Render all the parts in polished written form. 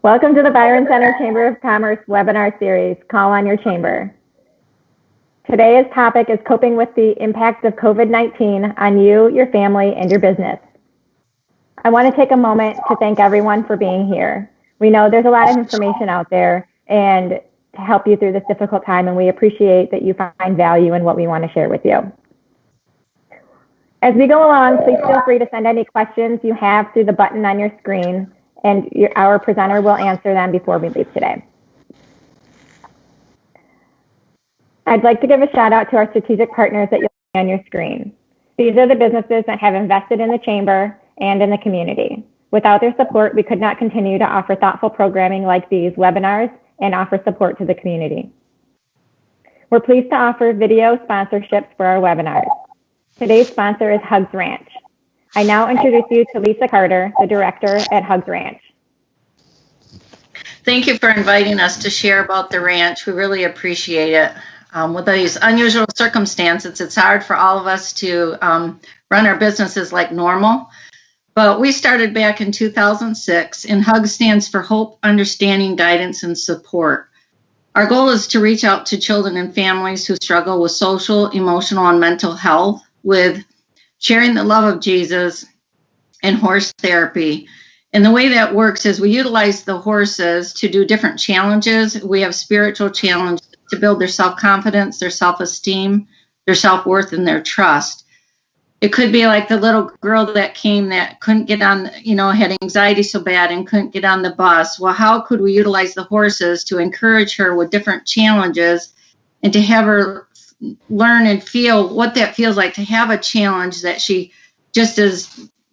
Welcome to the Byron Center Chamber of Commerce webinar series, Call on Your Chamber. Today's topic is coping with the impacts of COVID-19 on you, your family, and your business. I want to take a moment to thank everyone for being here. We know there's a lot of information out there and to help you through this difficult time, and we appreciate that you find value in what we want to share with you. As we go along, please feel free to send any questions you have through the button on your screen, and our presenter will answer them before we leave today. I'd like to give a shout out to our strategic partners that you'll see on your screen. These are the businesses that have invested in the Chamber and in the community. Without their support, we could not continue to offer thoughtful programming like these webinars and offer support to the community. We're pleased to offer video sponsorships for our webinars. Today's sponsor is Hugs Ranch. I now introduce you to Lisa Carter, the director at Hugs Ranch. Thank you for inviting us to share about the ranch. We really appreciate it. With these unusual circumstances, it's hard for all of us to run our businesses like normal. But we started back in 2006, and HUG stands for Hope, Understanding, Guidance, and Support. Our goal is to reach out to children and families who struggle with social, emotional, and mental health with sharing the love of Jesus and horse therapy. And the way that works is we utilize the horses to do different challenges. We have spiritual challenges to build their self-confidence, their self-esteem, their self-worth, and their trust. It could be like the little girl that came that couldn't get on, had anxiety so bad and couldn't get on the bus. Well, how could we utilize the horses to encourage her with different challenges and to have her learn and feel what that feels like to have a challenge that she just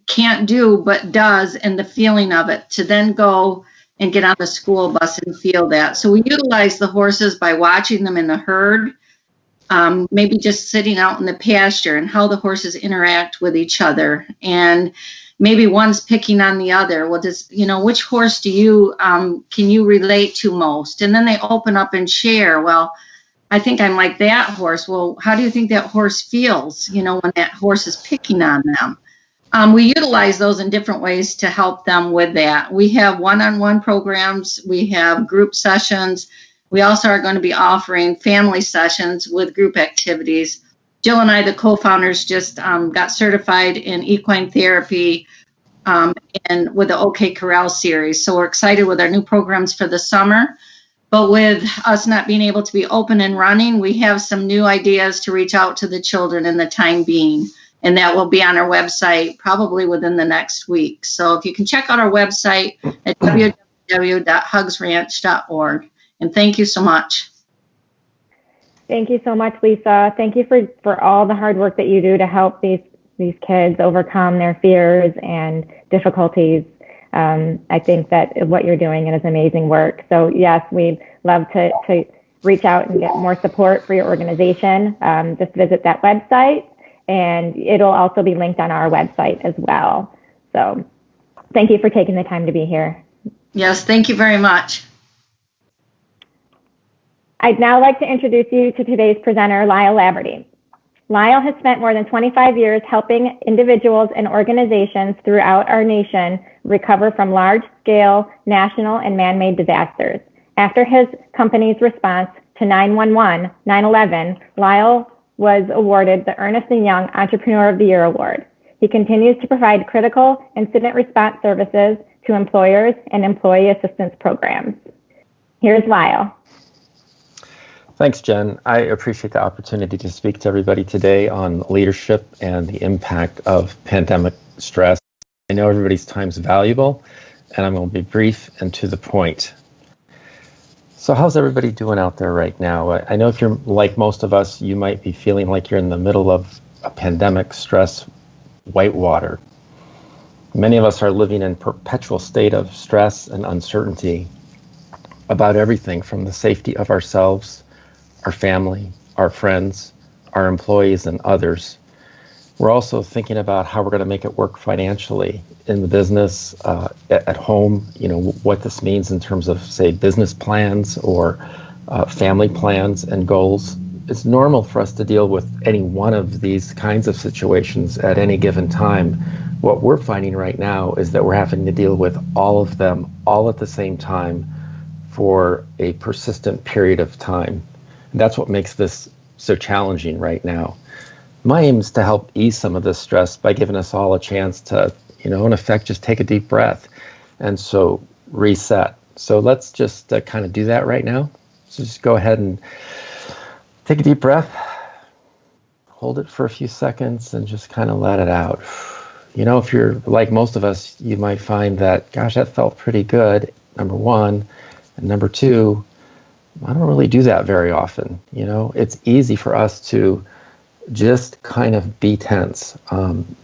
can't do but does, and the feeling of it, to then go and get on the school bus and feel that. So we utilize the horses by watching them in the herd, maybe just sitting out in the pasture, and how the horses interact with each other. And maybe one's picking on the other. Well, which horse do you, can you relate to most? And then they open up and share. Well, I think I'm like that horse. Well, how do you think that horse feels, when that horse is picking on them? We utilize those in different ways to help them with that. We have one-on-one programs. We have group sessions. We also are going to be offering family sessions with group activities. Jill and I, the co-founders, just got certified in equine therapy and with the OK Corral series. So we're excited with our new programs for the summer. But with us not being able to be open and running, we have some new ideas to reach out to the children in the time being. And that will be on our website probably within the next week. So if you can check out our website at www.hugsranch.org. And thank you so much. Thank you so much, Lisa. Thank you for all the hard work that you do to help these kids overcome their fears and difficulties. I think that what you're doing is amazing work. So yes, we'd love to reach out and get more support for your organization. Just visit that website, and it'll also be linked on our website as well. So thank you for taking the time to be here. Yes, thank you very much. I'd now like to introduce you to today's presenter, Lyle Labardee. Lyle has spent more than 25 years helping individuals and organizations throughout our nation recover from large-scale national and man-made disasters. After his company's response to 9/11, Lyle was awarded the Ernst & Young Entrepreneur of the Year Award. He continues to provide critical incident response services to employers and employee assistance programs. Here's Lyle. Thanks, Jen. I appreciate the opportunity to speak to everybody today on leadership and the impact of pandemic stress. I know everybody's time is valuable, and I'm going to be brief and to the point. So how's everybody doing out there right now? I know if you're like most of us, you might be feeling like you're in the middle of a pandemic stress whitewater. Many of us are living in perpetual state of stress and uncertainty about everything from the safety of ourselves, our family, our friends, our employees, and others. We're also thinking about how we're going to make it work financially in the business, at home, what this means in terms of, say, business plans or family plans and goals it's normal for us to deal with any one of these kinds of situations at any given time. What we're finding right now is that we're having to deal with all of them all at the same time for a persistent period of time. And that's what makes this so challenging right now. My aim is to help ease some of this stress by giving us all a chance to, in effect, just take a deep breath and so reset. So let's just kind of do that right now. So just go ahead and take a deep breath, hold it for a few seconds, and just kind of let it out. If you're like most of us, you might find that, gosh, that felt pretty good, number one. And number two, I don't really do that very often. It's easy for us to just kind of be tense,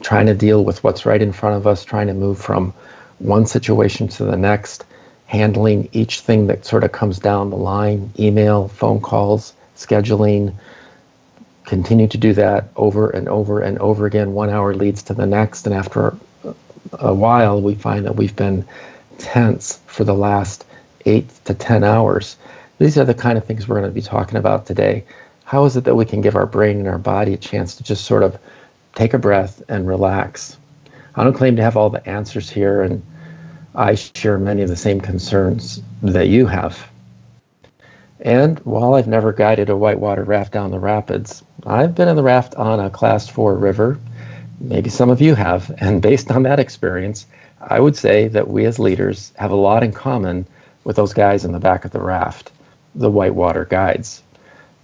trying to deal with what's right in front of us, trying to move from one situation to the next, handling each thing that sort of comes down the line, email, phone calls, scheduling, continue to do that over and over and over again. 1 hour leads to the next, and after a while, we find that we've been tense for the last 8 to 10 hours. These are the kind of things we're going to be talking about today. How is it that we can give our brain and our body a chance to just sort of take a breath and relax? I don't claim to have all the answers here, and I share many of the same concerns that you have. And while I've never guided a whitewater raft down the rapids, I've been in the raft on a Class 4 river. Maybe some of you have. And based on that experience, I would say that we as leaders have a lot in common with those guys in the back of the raft, the whitewater guides.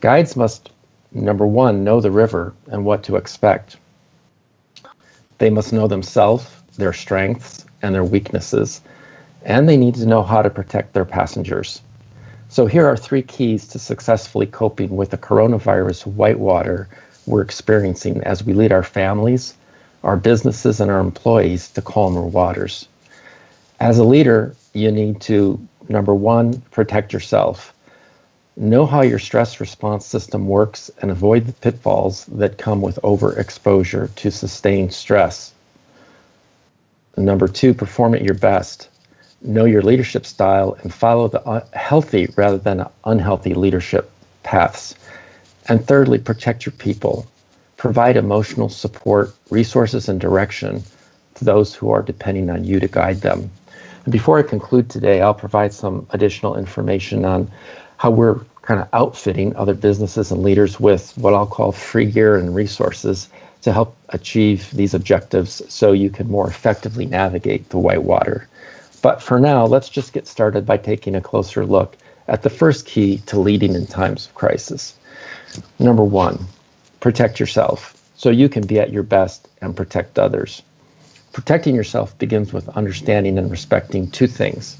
Guides must, number one, know the river and what to expect. They must know themselves, their strengths, and their weaknesses, and they need to know how to protect their passengers. So here are 3 keys to successfully coping with the coronavirus whitewater we're experiencing as we lead our families, our businesses, and our employees to calmer waters. As a leader, you need to, number one, protect yourself. Know how your stress response system works and avoid the pitfalls that come with overexposure to sustained stress. Number 2, perform at your best. Know your leadership style and follow the healthy rather than unhealthy leadership paths. And thirdly, protect your people. Provide emotional support, resources, and direction to those who are depending on you to guide them. And before I conclude today, I'll provide some additional information on how we're kind of outfitting other businesses and leaders with what I'll call free gear and resources to help achieve these objectives so you can more effectively navigate the whitewater. But for now, let's just get started by taking a closer look at the first key to leading in times of crisis. Number 1, protect yourself so you can be at your best and protect others. Protecting yourself begins with understanding and respecting 2 things.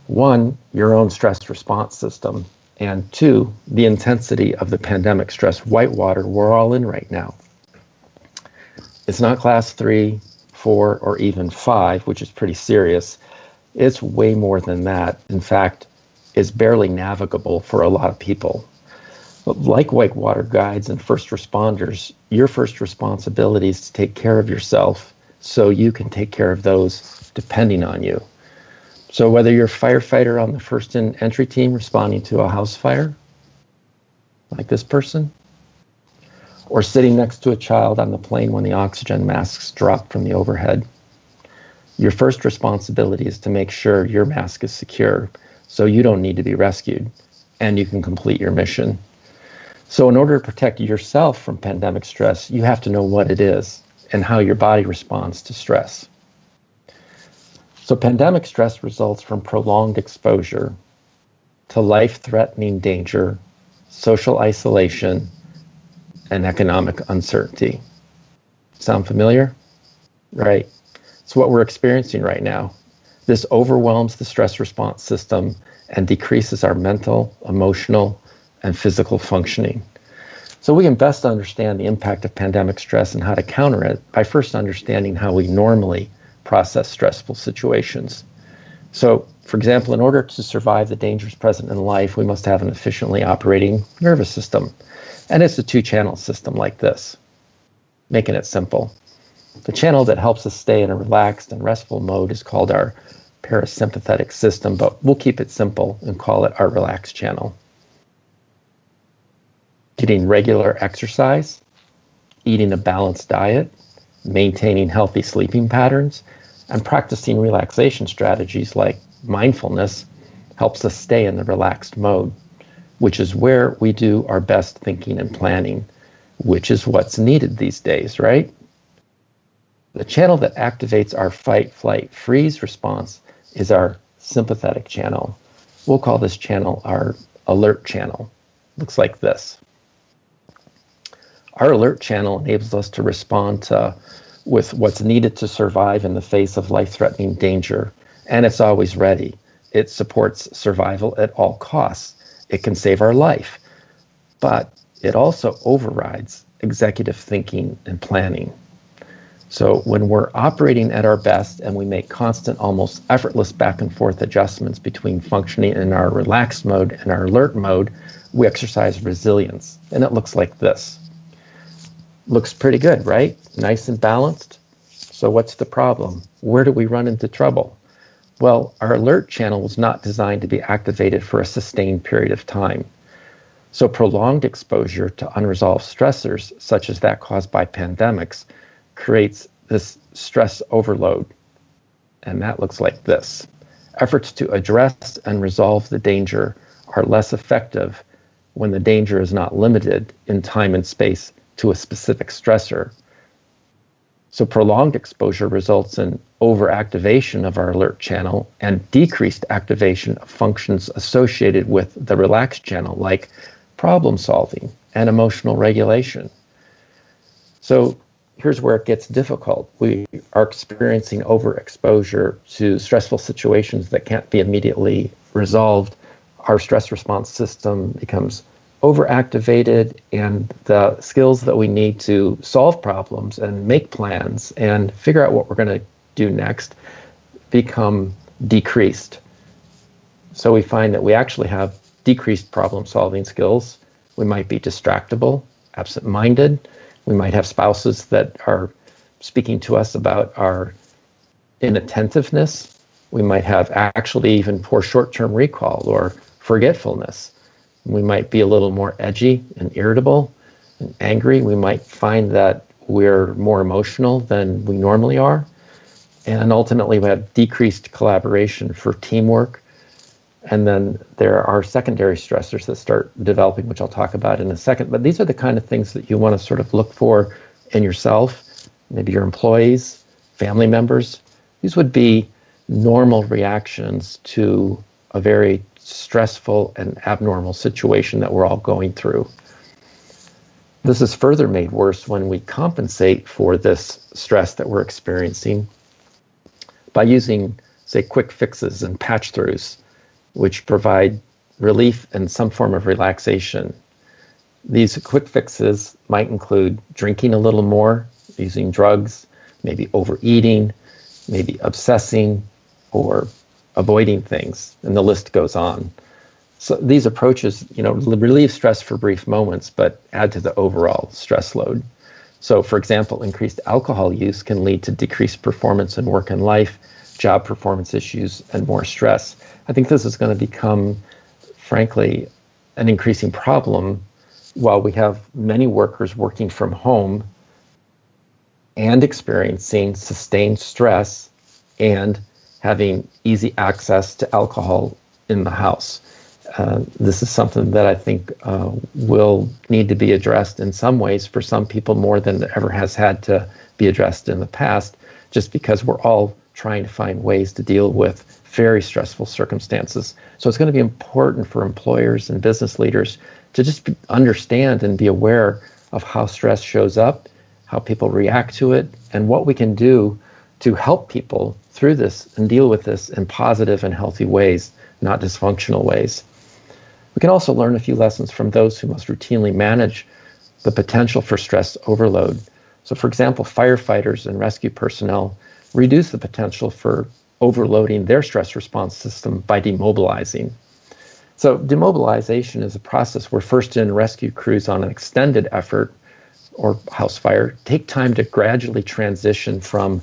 1, your own stress response system, and 2, the intensity of the pandemic stress whitewater we're all in right now. It's not class 3, 4, or even 5, which is pretty serious. It's way more than that. In fact, it's barely navigable for a lot of people. But like whitewater guides and first responders, your first responsibility is to take care of yourself so you can take care of those depending on you. So whether you're a firefighter on the first entry team responding to a house fire, like this person, or sitting next to a child on the plane when the oxygen masks drop from the overhead, your first responsibility is to make sure your mask is secure so you don't need to be rescued and you can complete your mission. So in order to protect yourself from pandemic stress, you have to know what it is and how your body responds to stress. So pandemic stress results from prolonged exposure to life-threatening danger, social isolation, and economic uncertainty. Sound familiar? Right. It's what we're experiencing right now. This overwhelms the stress response system and decreases our mental, emotional, and physical functioning. So we can best understand the impact of pandemic stress and how to counter it by first understanding how we normally process stressful situations. So, for example, in order to survive the dangers present in life, we must have an efficiently operating nervous system. And it's a 2-channel system like this, making it simple. The channel that helps us stay in a relaxed and restful mode is called our parasympathetic system, but we'll keep it simple and call it our relaxed channel. getting regular exercise, eating a balanced diet, maintaining healthy sleeping patterns, and practicing relaxation strategies like mindfulness helps us stay in the relaxed mode, which is where we do our best thinking and planning, which is what's needed these days, right? The channel that activates our fight, flight, freeze response is our sympathetic channel. We'll call this channel our alert channel. Looks like this. Our alert channel enables us to respond with what's needed to survive in the face of life-threatening danger, and it's always ready. It supports survival at all costs. It can save our life, but it also overrides executive thinking and planning. So when we're operating at our best and we make constant, almost effortless back and forth adjustments between functioning in our relaxed mode and our alert mode, we exercise resilience. And it looks like this. Looks pretty good, right? Nice and balanced. So what's the problem? Where do we run into trouble? Well, our alert channel was not designed to be activated for a sustained period of time. So prolonged exposure to unresolved stressors, such as that caused by pandemics, creates this stress overload. And that looks like this. Efforts to address and resolve the danger are less effective when the danger is not limited in time and space to a specific stressor. So prolonged exposure results in overactivation of our alert channel and decreased activation of functions associated with the relaxed channel, like problem solving and emotional regulation. So here's where it gets difficult. We are experiencing overexposure to stressful situations that can't be immediately resolved. Our stress response system becomes overactivated, and the skills that we need to solve problems and make plans and figure out what we're going to do next become decreased. So we find that we actually have decreased problem-solving skills. We might be distractible, absent-minded. We might have spouses that are speaking to us about our inattentiveness. We might have actually even poor short-term recall or forgetfulness. We might be a little more edgy and irritable and angry. We might find that we're more emotional than we normally are. And ultimately, we have decreased collaboration for teamwork. And then there are secondary stressors that start developing, which I'll talk about in a second. But these are the kind of things that you want to sort of look for in yourself, maybe your employees, family members. These would be normal reactions to a very stressful and abnormal situation that we're all going through. This is further made worse when we compensate for this stress that we're experiencing by using, say, quick fixes and patch-throughs, which provide relief and some form of relaxation. These quick fixes might include drinking a little more, using drugs, maybe overeating, maybe obsessing, or avoiding things, and the list goes on. So these approaches, relieve stress for brief moments, but add to the overall stress load. So for example, increased alcohol use can lead to decreased performance in work and life, job performance issues, and more stress. I think this is going to become, frankly, an increasing problem while we have many workers working from home and experiencing sustained stress and having easy access to alcohol in the house. This is something that I think will need to be addressed in some ways for some people more than it ever has had to be addressed in the past, just because we're all trying to find ways to deal with very stressful circumstances. So it's going to be important for employers and business leaders to just understand and be aware of how stress shows up, how people react to it, and what we can do to help people through this and deal with this in positive and healthy ways, not dysfunctional ways. We can also learn a few lessons from those who most routinely manage the potential for stress overload. So for example, firefighters and rescue personnel reduce the potential for overloading their stress response system by demobilizing. So demobilization is a process where first and rescue crews on an extended effort or house fire take time to gradually transition from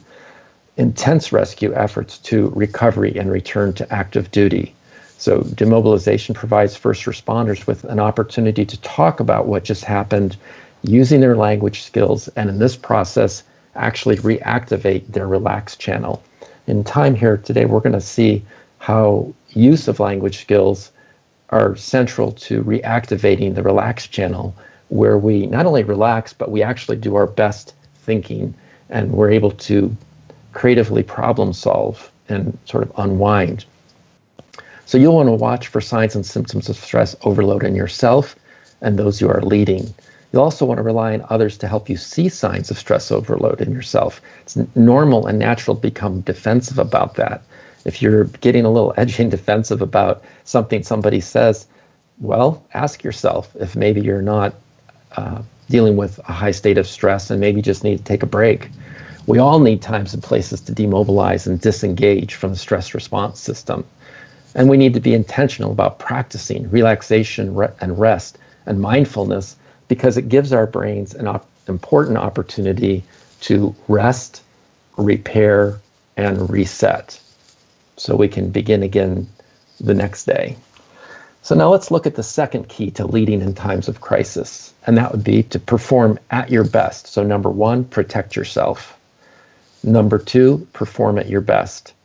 intense rescue efforts to recovery and return to active duty. So demobilization provides first responders with an opportunity to talk about what just happened using their language skills, and in this process, actually reactivate their relaxed channel. In time here today, we're going to see how use of language skills are central to reactivating the relaxed channel, where we not only relax, but we actually do our best thinking, and we're able to creatively problem solve and sort of unwind. So you'll want to watch for signs and symptoms of stress overload in yourself and those you are leading. You'll also want to rely on others to help you see signs of stress overload in yourself. It's normal and natural to become defensive about that. If you're getting a little edgy and defensive about something somebody says, well, ask yourself if maybe you're not dealing with a high state of stress and maybe just need to take a break. We all need times and places to demobilize and disengage from the stress response system. And we need to be intentional about practicing relaxation and rest and mindfulness, because it gives our brains an important opportunity to rest, repair, and reset, so we can begin again the next day. So now let's look at the second key to leading in times of crisis, and that would be to perform at your best. So number one, protect yourself. Number two, perform at your best.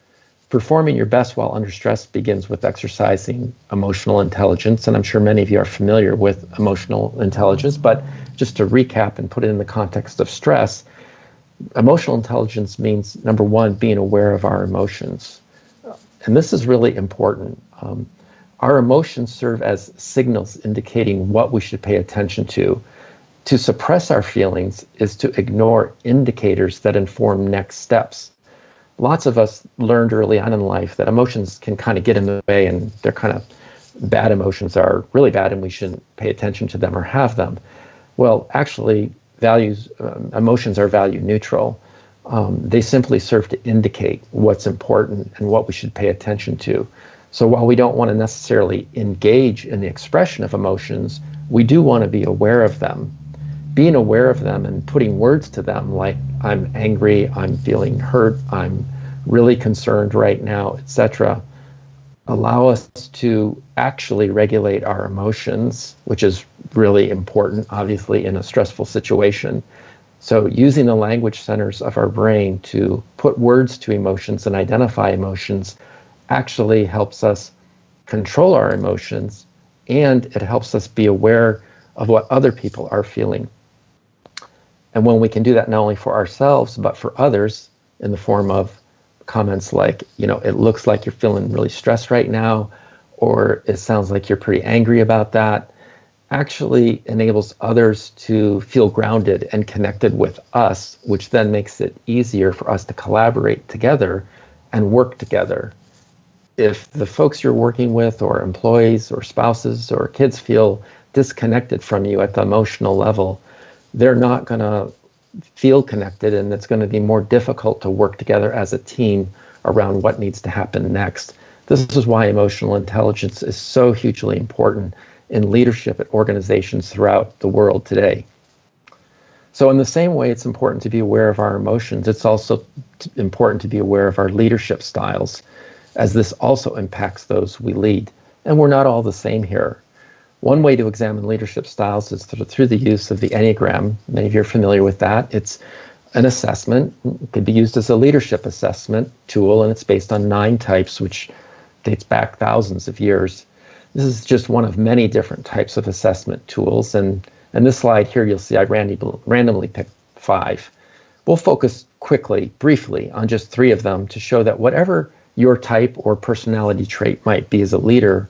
Performing your best while under stress begins with exercising emotional intelligence, and I'm sure many of you are familiar with emotional intelligence, but just to recap and put it in the context of stress, emotional intelligence means, number one, being aware of our emotions. And this is really important. Our emotions serve as signals indicating what we should pay attention to. To suppress our feelings is to ignore indicators that inform next steps. Lots of us learned early on in life that emotions can kind of get in the way, and they're kind of bad emotions are really bad and we shouldn't pay attention to them or have them. Well, actually, emotions are value neutral. They simply serve to indicate what's important and what we should pay attention to. So while we don't want to necessarily engage in the expression of emotions, we do want to be aware of them. Being aware of them and putting words to them, like I'm angry, I'm feeling hurt, I'm really concerned right now, etc., allow us to actually regulate our emotions, which is really important, obviously, in a stressful situation. So using the language centers of our brain to put words to emotions and identify emotions actually helps us control our emotions, and it helps us be aware of what other people are feeling. And when we can do that not only for ourselves, but for others, in the form of comments like, it looks like you're feeling really stressed right now, or it sounds like you're pretty angry about that, actually enables others to feel grounded and connected with us, which then makes it easier for us to collaborate together and work together. If the folks you're working with, or employees or spouses or kids, feel disconnected from you at the emotional level, they're not going to feel connected, and it's going to be more difficult to work together as a team around what needs to happen next. This is why emotional intelligence is so hugely important in leadership at organizations throughout the world today. So in the same way it's important to be aware of our emotions, it's also important to be aware of our leadership styles, as this also impacts those we lead. And we're not all the same here. One way to examine leadership styles is through the use of the Enneagram. Many of you are familiar with that. It's an assessment. It could be used as a leadership assessment tool, and it's based on 9 types, which dates back thousands of years. This is just one of many different types of assessment tools. And this slide here, you'll see I randomly picked 5. We'll focus briefly on just 3 of them to show that whatever your type or personality trait might be as a leader,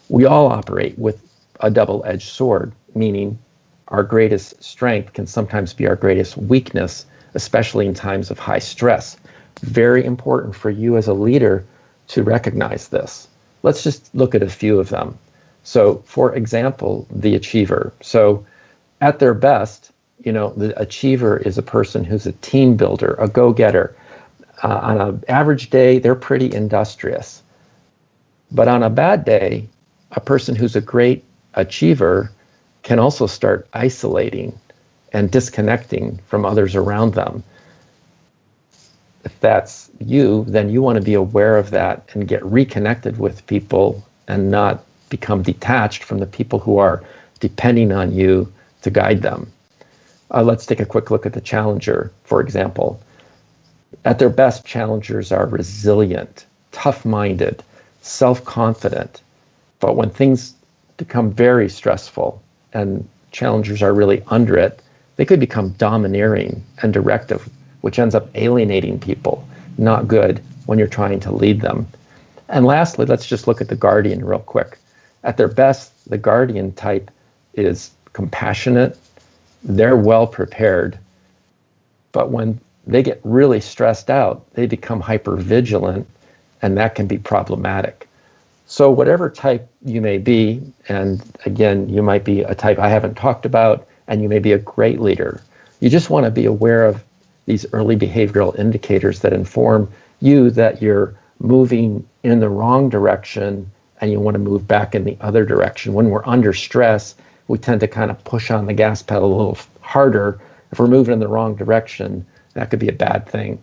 we all operate with a double-edged sword, meaning our greatest strength can sometimes be our greatest weakness, especially in times of high stress. Very important for you as a leader to recognize this. Let's just look at a few of them. So, for example, the achiever. So, at their best, the achiever is a person who's a team builder, a go-getter. On an average day, they're pretty industrious. But on a bad day, a person who's a great achiever can also start isolating and disconnecting from others around them. If that's you, then you want to be aware of that and get reconnected with people and not become detached from the people who are depending on you to guide them. Let's take a quick look at the challenger, for example. At their best, challengers are resilient, tough-minded, self-confident. But when things become very stressful and challengers are really under it, they could become domineering and directive, which ends up alienating people. Not good when you're trying to lead them. And lastly, let's just look at the guardian real quick. At their best, the guardian type is compassionate. They're well prepared. But when they get really stressed out, they become hypervigilant, and that can be problematic. So whatever type you may be, and again, you might be a type I haven't talked about, and you may be a great leader. You just want to be aware of these early behavioral indicators that inform you that you're moving in the wrong direction and you want to move back in the other direction. When we're under stress, we tend to kind of push on the gas pedal a little harder. If we're moving in the wrong direction, that could be a bad thing.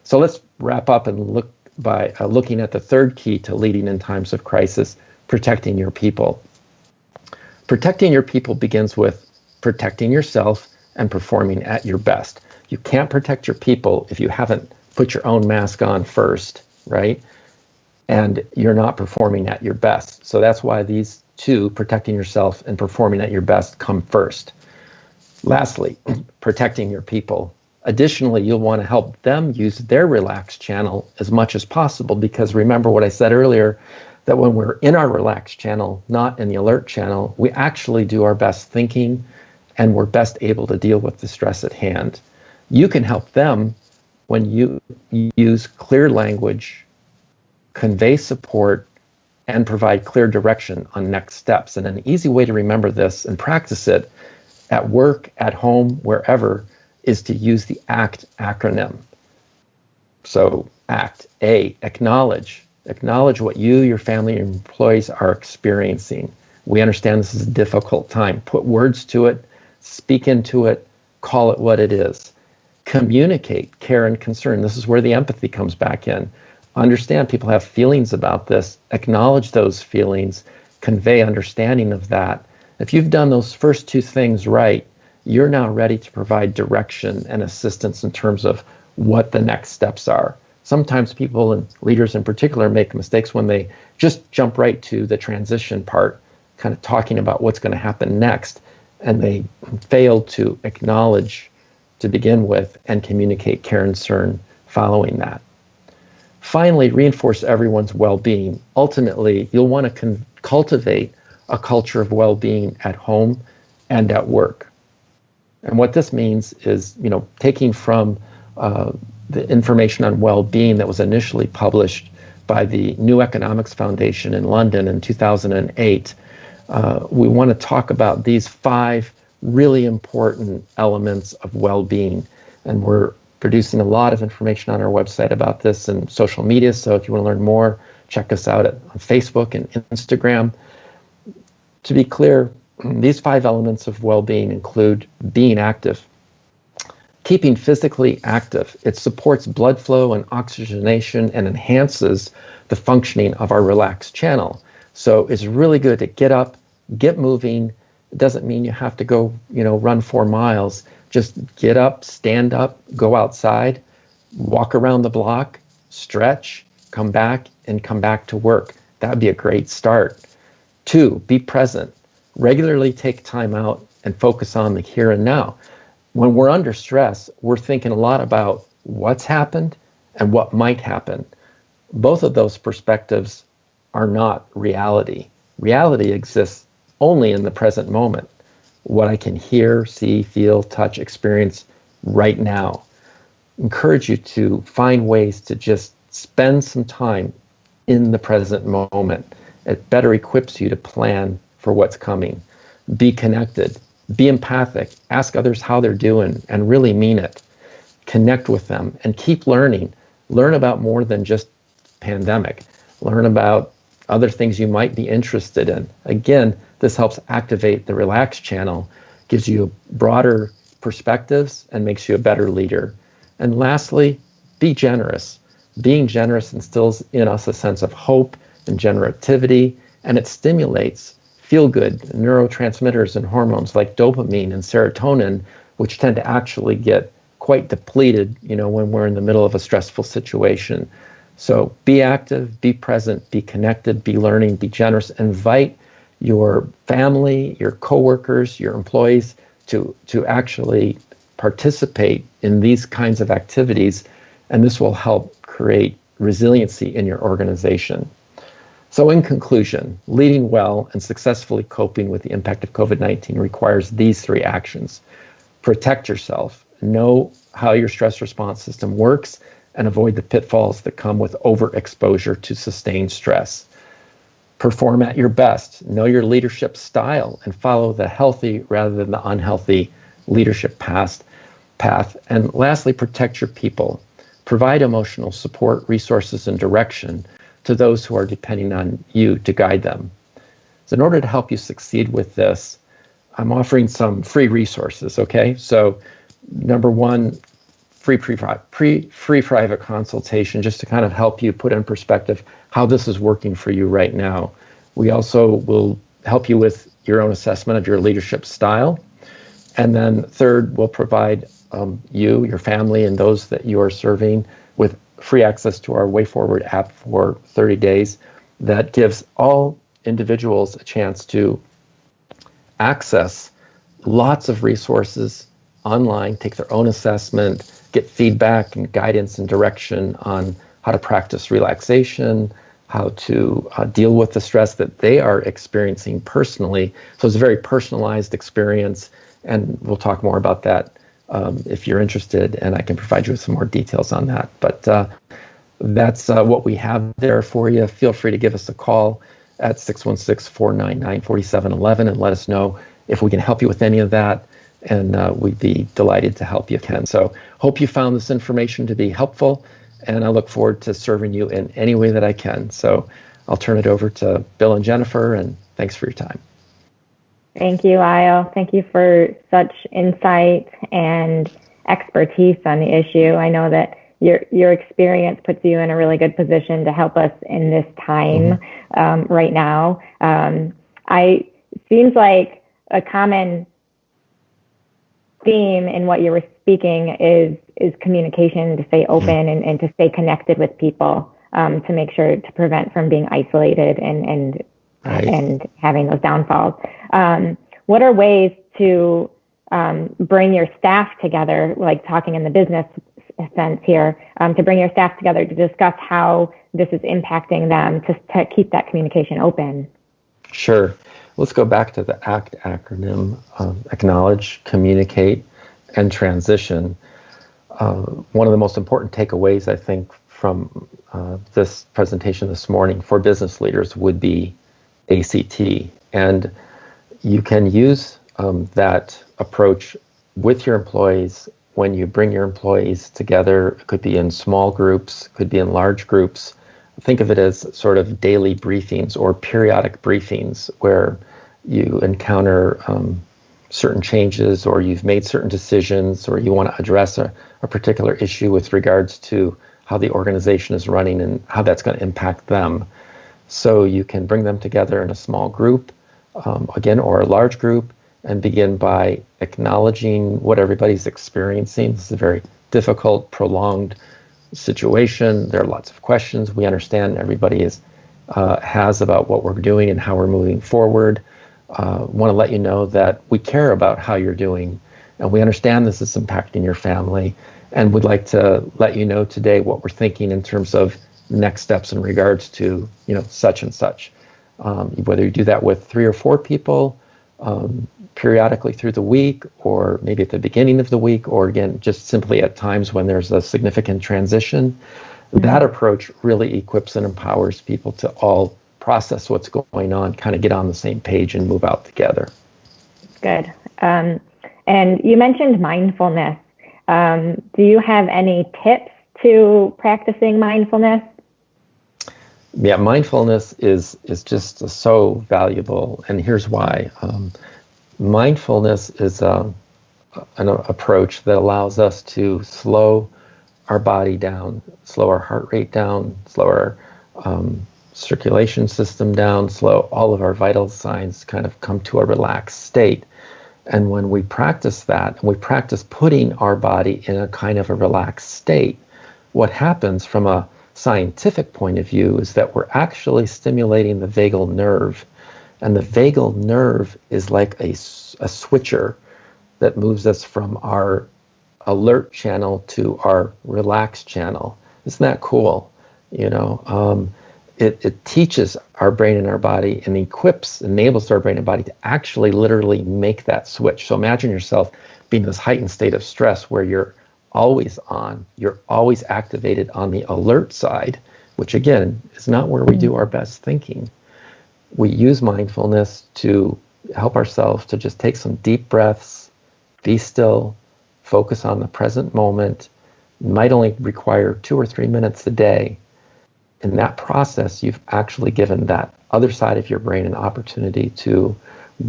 So let's wrap up and look by looking at the third key to leading in times of crisis, protecting your people. Protecting your people begins with protecting yourself and performing at your best. You can't protect your people if you haven't put your own mask on first, right? And you're not performing at your best. So that's why these two, protecting yourself and performing at your best, come first. Lastly, protecting your people. Additionally, you'll want to help them use their relaxed channel as much as possible, because remember what I said earlier, that when we're in our relaxed channel, not in the alert channel, we actually do our best thinking and we're best able to deal with the stress at hand. You can help them when you use clear language, convey support, and provide clear direction on next steps. And an easy way to remember this and practice it at work, at home, wherever, is to use the ACT acronym. So ACT, A, acknowledge. Acknowledge what you, your family, your employees are experiencing. We understand this is a difficult time. Put words to it, speak into it, call it what it is. Communicate care and concern. This is where the empathy comes back in. Understand people have feelings about this. Acknowledge those feelings. Convey understanding of that. If you've done those first two things right, you're now ready to provide direction and assistance in terms of what the next steps are. Sometimes people, and leaders in particular, make mistakes when they just jump right to the transition part, kind of talking about what's going to happen next, and they fail to acknowledge to begin with and communicate care and concern following that. Finally, reinforce everyone's well-being. Ultimately, you'll want to cultivate a culture of well-being at home and at work. And what this means is, taking from the information on well-being that was initially published by the New Economics Foundation in London in 2008, we want to talk about these 5 really important elements of well-being. And we're producing a lot of information on our website about this and social media. So if you want to learn more, check us out on Facebook and Instagram. To be clear, these 5 elements of well-being include being active, keeping physically active. It supports blood flow and oxygenation and enhances the functioning of our relaxed channel. So it's really good to get up, get moving. It doesn't mean you have to go, run 4 miles. Just get up, stand up, go outside, walk around the block, stretch, come back to work. That'd be a great start. 2, be present. Regularly take time out and focus on the here and now. When we're under stress, we're thinking a lot about what's happened and what might happen. Both of those perspectives are not reality. Reality exists only in the present moment. What I can hear, see, feel, touch, experience right now. Encourage you to find ways to just spend some time in the present moment. It better equips you to plan for what's coming. Be connected, be empathic, ask others how they're doing and really mean it. Connect with them and keep learning. Learn about more than just pandemic. Learn about other things you might be interested in. Again, this helps activate the relaxed channel, gives you broader perspectives and makes you a better leader. And lastly, be generous. Being generous instills in us a sense of hope and generativity and it stimulates feel-good neurotransmitters and hormones like dopamine and serotonin, which tend to actually get quite depleted, when we're in the middle of a stressful situation. So be active, be present, be connected, be learning, be generous. Invite your family, your coworkers, your employees to actually participate in these kinds of activities, and this will help create resiliency in your organization. So in conclusion, leading well and successfully coping with the impact of COVID-19 requires these three actions. Protect yourself, know how your stress response system works, and avoid the pitfalls that come with overexposure to sustained stress. Perform at your best, know your leadership style, and follow the healthy rather than the unhealthy leadership path. And lastly, protect your people. Provide emotional support, resources, and direction to those who are depending on you to guide them. So in order to help you succeed with this, I'm offering some free resources, okay? So number one, free private consultation, just to kind of help you put in perspective how this is working for you right now. We also will help you with your own assessment of your leadership style. And then third, we'll provide you, your family, and those that you are serving with free access to our Way Forward app for 30 days that gives all individuals a chance to access lots of resources online, take their own assessment, get feedback and guidance and direction on how to practice relaxation, how to deal with the stress that they are experiencing personally. So it's a very personalized experience, and we'll talk more about that if you're interested, and I can provide you with some more details on that. But that's what we have there for you. Feel free to give us a call at 616-499-4711 and let us know if we can help you with any of that, and we'd be delighted to help you, Ken. So hope you found this information to be helpful, and I look forward to serving you in any way that I can. So I'll turn it over to Bill and Jennifer, and thanks for your time. Thank you, Lyle. Thank you for such insight and expertise on the issue. I know that your experience puts you in a really good position to help us in this time right now. Seems like a common theme in what you were speaking is communication, to stay open and to stay connected with people, to make sure to prevent from being isolated and having those downfalls. What are ways to bring your staff together, like talking in the business sense here, to bring your staff together to discuss how this is impacting them, to keep that communication open? Sure. Let's go back to the ACT acronym: acknowledge, communicate, and transition. One of the most important takeaways, I think, from this presentation this morning for business leaders would be ACT. And you can use that approach with your employees when you bring your employees together. It could be in small groups, could be in large groups. Think of it as sort of daily briefings or periodic briefings where you encounter certain changes, or you've made certain decisions, or you want to address a particular issue with regards to how the organization is running and how that's going to impact them. So you can bring them together in a small group, again, or a large group, and begin by acknowledging what everybody's experiencing. This is a very difficult, prolonged situation. There are lots of questions we understand everybody has about what we're doing and how we're moving forward. Want to let you know that we care about how you're doing, and we understand this is impacting your family, and we'd like to let you know today what we're thinking in terms of next steps in regards to such and such. Whether you do that with 3 or 4 people, periodically through the week, or maybe at the beginning of the week, or again just simply at times when there's a significant transition, that approach really equips and empowers people to all process what's going on, kind of get on the same page and move out together. Good. And you mentioned mindfulness. Do you have any tips to practicing mindfulness? Yeah, mindfulness is just so valuable, and here's why. Mindfulness is an approach that allows us to slow our body down, slow our heart rate down, slow our circulation system down, slow all of our vital signs kind of come to a relaxed state. And when we practice that, and we practice putting our body in a kind of a relaxed state, what happens from a scientific point of view is that we're actually stimulating the vagal nerve. And the vagal nerve is like a switcher that moves us from our alert channel to our relaxed channel. Isn't that cool? It teaches our brain and our body and enables our brain and body to actually literally make that switch. So imagine yourself being in this heightened state of stress where you're always on, you're always activated on the alert side, which again is not where we do our best thinking. We use mindfulness to help ourselves to just take some deep breaths, be still, focus on the present moment. It might only require 2 or 3 minutes a day. In that process, you've actually given that other side of your brain an opportunity to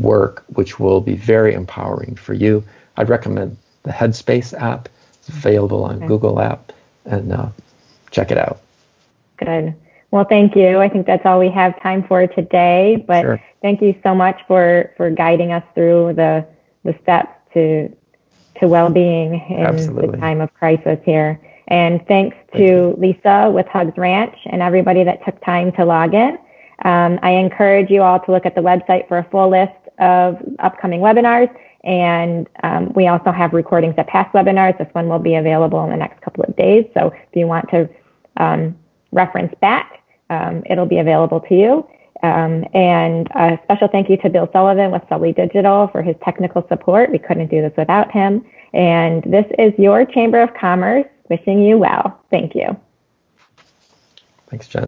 work, which will be very empowering for you. I'd recommend the Headspace app. It's available on Google app, and check it out. Good. Well, thank you. I think that's all we have time for today, but sure. Thank you so much for guiding us through the steps to well-being in Absolutely. The time of crisis here. And thanks to Lisa with Hugs Ranch and everybody that took time to log in. I encourage you all to look at the website for a full list of upcoming webinars. And we also have recordings of past webinars. This one will be available in the next couple of days. So if you want to reference back, it'll be available to you. And a special thank you to Bill Sullivan with Sully Digital for his technical support. We couldn't do this without him. And this is your Chamber of Commerce wishing you well. Thank you. Thanks, Jen.